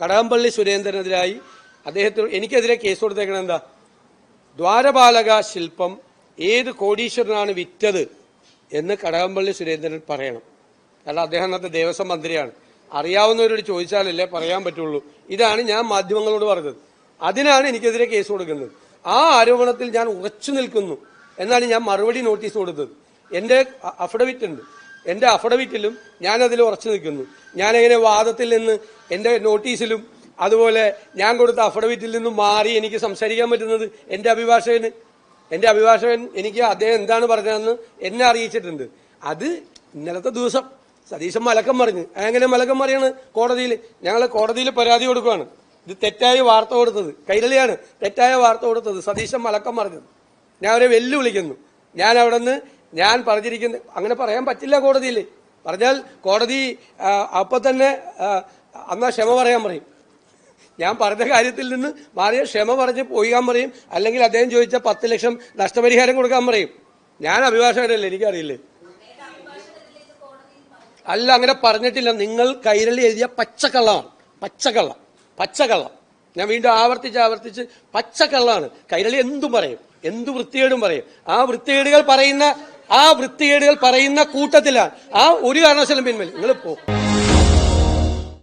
കടകംപള്ളി സുരേന്ദ്രനെതിരായി അദ്ദേഹത്തിന് എനിക്കെതിരെ കേസ് കൊടുത്തേക്കണം എന്താ? ദ്വാരപാലക ശില്പം ഏത് കോടീശ്വരനാണ് വിറ്റത് എന്ന് കടകംപള്ളി സുരേന്ദ്രൻ പറയണം. കാരണം അദ്ദേഹം അന്നത്തെ ദേവസ്വം മന്ത്രിയാണ്. അറിയാവുന്നവരോട് ചോദിച്ചാലല്ലേ പറയാൻ പറ്റുള്ളൂ. ഇതാണ് ഞാൻ മാധ്യമങ്ങളോട് പറഞ്ഞത്. അതിനാണ് എനിക്കെതിരെ കേസ് കൊടുക്കുന്നത്. ആ ആരോപണത്തിൽ ഞാൻ ഉറച്ചു നിൽക്കുന്നു എന്നാണ് ഞാൻ മറുപടി നോട്ടീസ് കൊടുത്തത്. എന്റെ അഫിഡവിറ്റ് ഉണ്ട്. എന്റെ അഫിഡവിറ്റിലും ഞാനതിൽ ഉറച്ചു നിൽക്കുന്നു. ഞാനെങ്ങനെ വാദത്തിൽ നിന്ന് എന്റെ നോട്ടീസിലും അതുപോലെ ഞാൻ കൊടുത്ത അഫിഡവിറ്റിൽ നിന്നും മാറി എനിക്ക് സംസാരിക്കാൻ പറ്റുന്നത്? എന്റെ അഭിഭാഷകൻ എനിക്ക് അദ്ദേഹം എന്താണ് പറഞ്ഞതെന്ന് എന്നെ അറിയിച്ചിട്ടുണ്ട്. അത് ഇന്നലത്തെ ദിവസം സതീശൻ മലക്കം പറഞ്ഞു. എങ്ങനെ മലക്കം പറയാണ്? കോടതിയിൽ ഞങ്ങൾ കോടതിയിൽ പരാതി കൊടുക്കുകയാണ്. ഇത് തെറ്റായ വാർത്ത കൊടുത്തത് കൈരളിയാണ്. തെറ്റായ വാർത്ത കൊടുത്തത് സതീശൻ മലക്കം പറഞ്ഞത്. ഞാൻ അവരെ വെല്ലുവിളിക്കുന്നു. ഞാൻ അവിടെ നിന്ന് ഞാൻ പറഞ്ഞിരിക്കുന്നത് അങ്ങനെ പറയാൻ പറ്റില്ല. കോടതിയിൽ പറഞ്ഞാൽ കോടതി അപ്പൊ തന്നെ അന്നാ ക്ഷമ പറയാൻ പറയും. ഞാൻ പറഞ്ഞ കാര്യത്തിൽ നിന്ന് മാറിയ ക്ഷമ പറഞ്ഞ് പോകാൻ പറയും. അല്ലെങ്കിൽ അദ്ദേഹം ചോദിച്ച 10 ലക്ഷം നഷ്ടപരിഹാരം കൊടുക്കാൻ പറയും. ഞാൻ അഭിഭാഷകനല്ലേ, എനിക്കറിയില്ലേ? അല്ല, അങ്ങനെ പറഞ്ഞിട്ടില്ല. നിങ്ങൾ കൈരളി എഴുതിയ പച്ചക്കള്ളമാണ്. പച്ചക്കള്ളം. ഞാൻ വീണ്ടും ആവർത്തിച്ച് പച്ചക്കള്ളാണ്. കൈരളി എന്തും പറയും, എന്തു വൃത്തികേടും പറയും. ആ വൃത്തികേടുകൾ പറയുന്ന കൂട്ടത്തിലാണ്. ആ ഒരു കാരണവശാലും പിൻവലി. നിങ്ങൾ പോ.